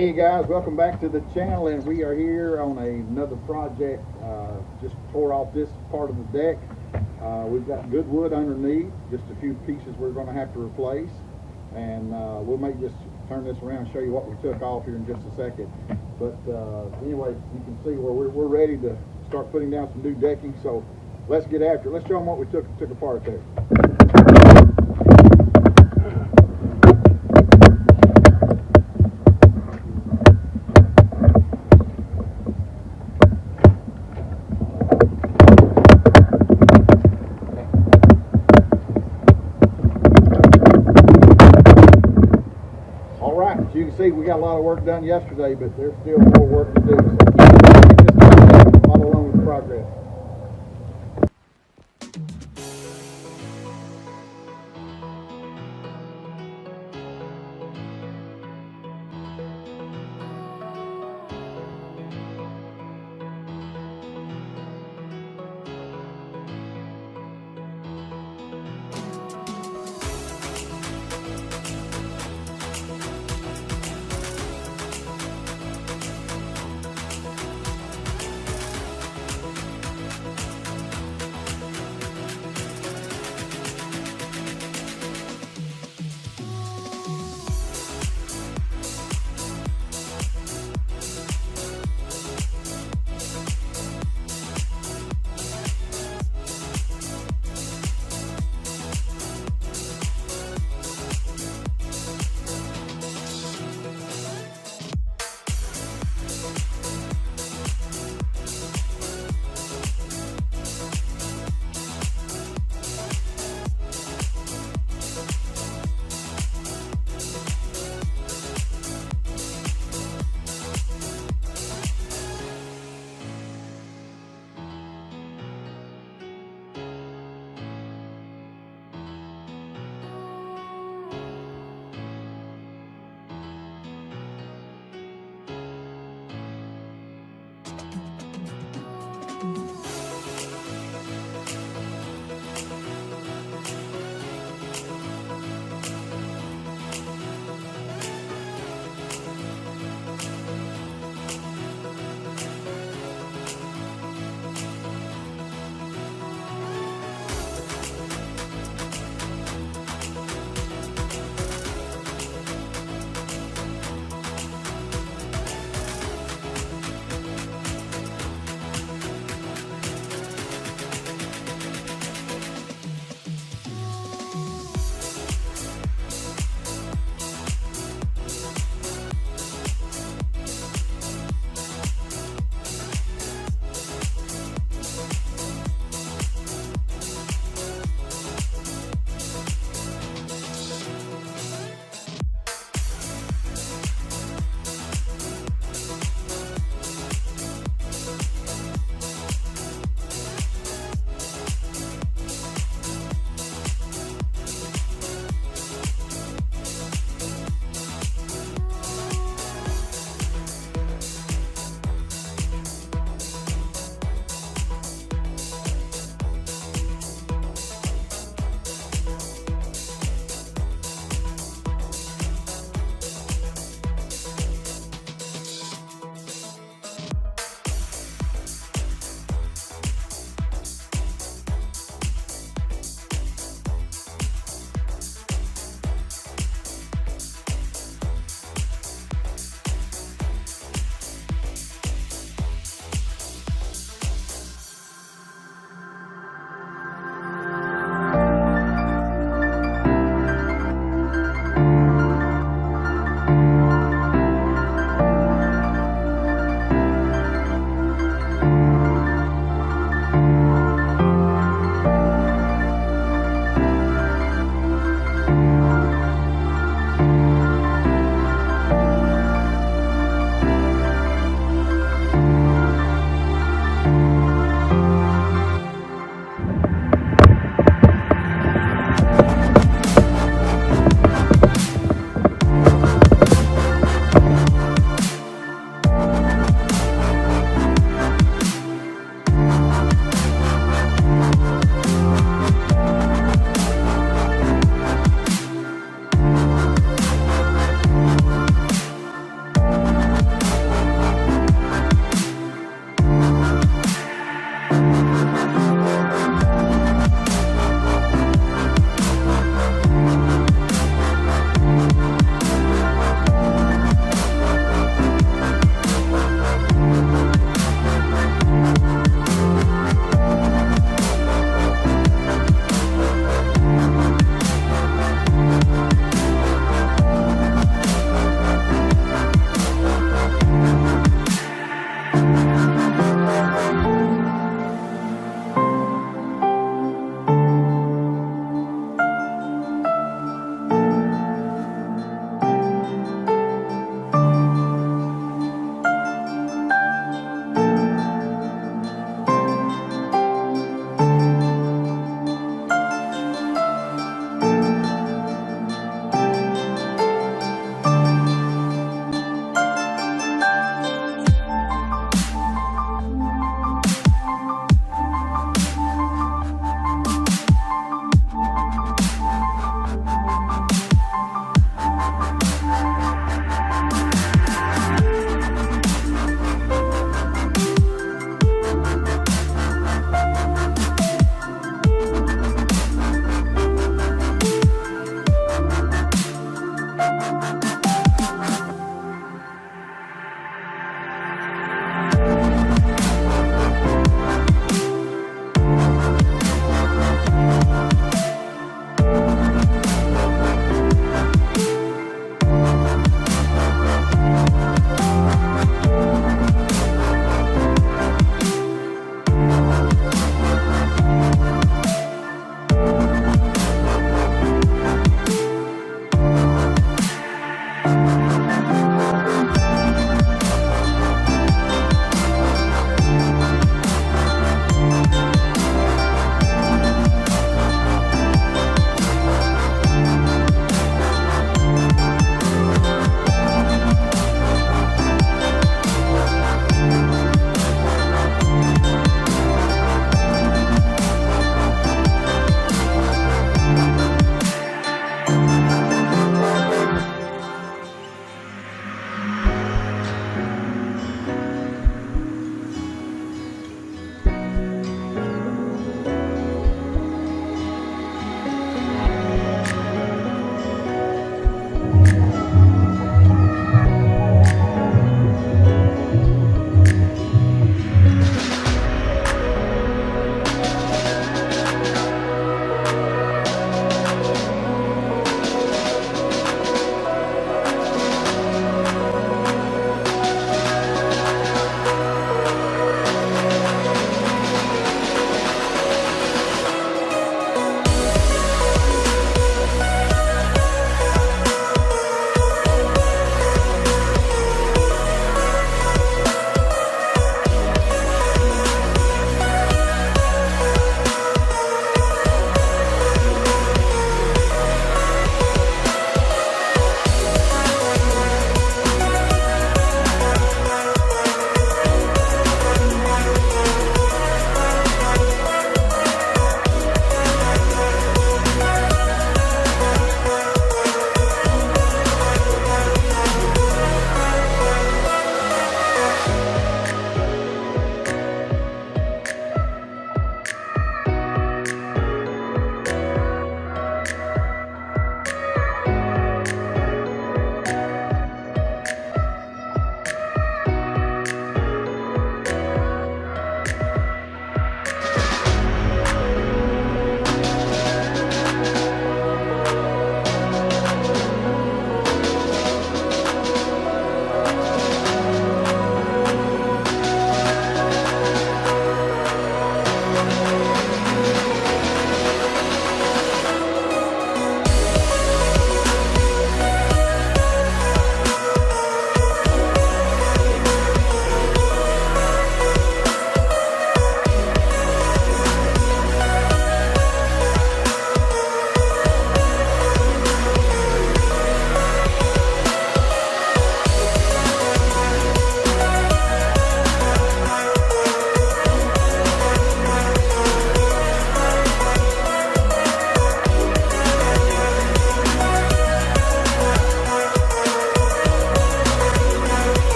Hey guys, welcome back to the channel, and we are here on another project. Just tore off this part of the deck. We've got good wood underneath, just a few pieces we're going to have to replace, and we'll just turn this around and show you what we took off here in just a second. But anyway, you can see where we're ready to start putting down some new decking, so let's get after it. Let's show them what we took apart there. As you can see, we got a lot of work done yesterday, but there's still more work to do. So just follow along with the progress.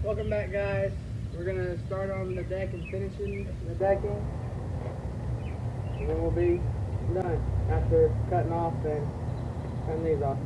Welcome back, guys. We're gonna start on the deck and finishing the decking, and then we'll be done after cutting off and cutting these off.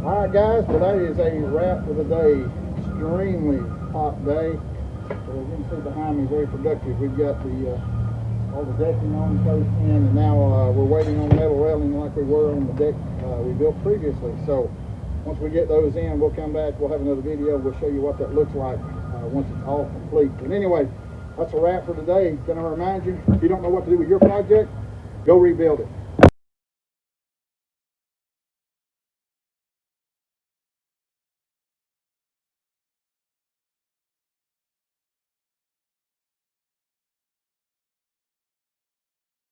Alright guys, today is a wrap for the day. Extremely hot day. So as you can see behind me, very productive. We've got the all the decking on close in, and now we're waiting on metal railing like we were on the deck we built previously. So once we get those in, we'll come back, we'll have another video, we'll show you what that looks like once it's all complete. But anyway, that's a wrap for today. Gonna remind you, if you don't know what to do with your project, go rebuild it.